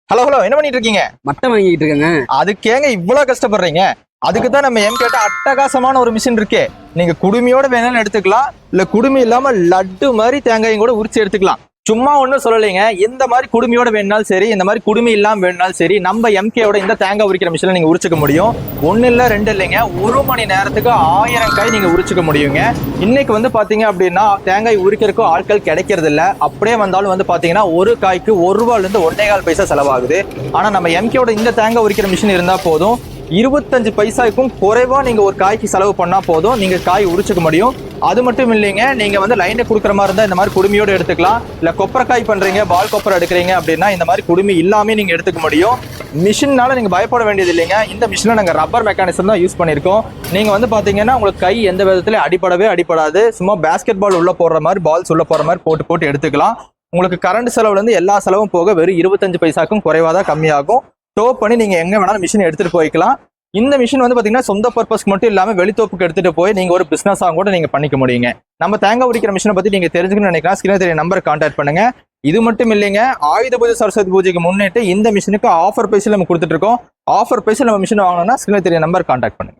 Hello என்ன பண்ணிட்டு இருக்கீங்க? மட்டம் வாங்கிட்டு இருக்கேங்க. அதுக்கேங்க இவ்வளவு கஷ்டப்படுறீங்க? அதுக்கு தான் நம்ம எம்கேட்ட அட்டகாசமான ஒரு மிஷின் இருக்கு. நீங்க குடுமியோட வேணாலும் எடுத்துக்கலாம், இல்ல குடுமி இல்லாம லட்டு மாதிரி தேங்காயும் கூட உரிச்சு எடுத்துக்கலாம். சும்மா ஒன்றும் சொல்லலைங்க. இந்த மாதிரி குடுமியோட வேணுனாலும் சரி, இந்த மாதிரி குடுமி இல்லாம வேணுனாலும் சரி, நம்ம எம்கேவோட இந்த தேங்காய் உரிக்கிற மிஷினை நீங்க உரிச்சுக்க முடியும். ஒன்னு இல்ல ரெண்டு இல்லைங்க, 1 மணி நேரத்துக்கு 1000 காய் நீங்க உரிச்சுக்க முடியுங்க. இன்னைக்கு வந்து பாத்தீங்க அப்படின்னா தேங்காய் உரிக்கிறதுக்கும் ஆட்கள் கிடைக்கிறது இல்ல. அப்படியே வந்தாலும் வந்து பாத்தீங்கன்னா ஒரு காய்க்கு 1 ரூபாயில இருந்து 1.25 பைசா செலவாகுது. ஆனா நம்ம எம்கேவோட இந்த தேங்காய் உரிக்கிற மிஷின் இருந்தா போதும், 25 பைசாவுக்கும் குறைவா நீங்க ஒரு காய்க்கு செலவு பண்ணா போதும், நீங்க காய் உரிச்சுக்க முடியும். அது மட்டும் இல்லைங்க, நீங்க வந்து லைனை கொடுக்குற மாதிரி இருந்தா இந்த மாதிரி குடுமியோட எடுத்துக்கலாம். இல்ல கொப்பரைக்காய் பண்றீங்க, பால் கொப்பரை எடுக்கிறீங்க அப்படின்னா இந்த மாதிரி குடுமி இல்லாம நீங்க எடுத்துக்க முடியும். மிஷின்னால நீங்க பயப்பட வேண்டியது இல்லைங்க. இந்த மிஷின்ல நாங்க ரப்பர் மெக்கானிசம் தான் யூஸ் பண்ணிருக்கோம். நீங்க வந்து பாத்தீங்கன்னா உங்களுக்கு கை எந்த விதத்துல அடிப்படாது. சும்மா பேஸ்கெட் பால் உள்ள போடுற மாதிரி, பால்ஸ் உள்ள போற மாதிரி போட்டு எடுத்துக்கலாம். உங்களுக்கு கரண்ட் செலவுல இருந்து எல்லா செலவும் போக வெறும் 25 பைசாக்கும் குறைவாதான் கம்மியாகும். டோ பண்ணி நீங்க எங்க வேணாலும் மிஷின் எடுத்துட்டு போய்க்கலாம். இந்த மிஷின் வந்து பாத்தீங்கன்னா சொந்த பர்பஸ்க்கு மட்டும் இல்லாம வெளித்தோப்புக்கு எடுத்துட்டு போய் நீங்க ஒரு பிசினஸா கூட நீங்க பண்ணிக்க முடியுங்க. நம்ம தேங்காய் உரிக்கிற மிஷினை பத்தி நீங்க தெரிஞ்சுக்கணும்னு நினைக்கலாம், ஸ்கிரீன்ல தெரிய நம்பரை கான்டாக்ட் பண்ணுங்க. இது மட்டும் இல்லைங்க, ஆயுத பூஜை சரஸ்வதி பூஜைக்கு முன்னிட்டு இந்த மிஷினுக்கு ஆஃபர் பிரைஸ்ல நம்ம கொடுத்துட்டு இருக்கோம். ஆஃபர் பிரைஸ்ல நம்ம மிஷின் வாங்கணும்னா ஸ்கிரீன்ல தெரிய நம்பர் கான்டாக்ட் பண்ணுங்க.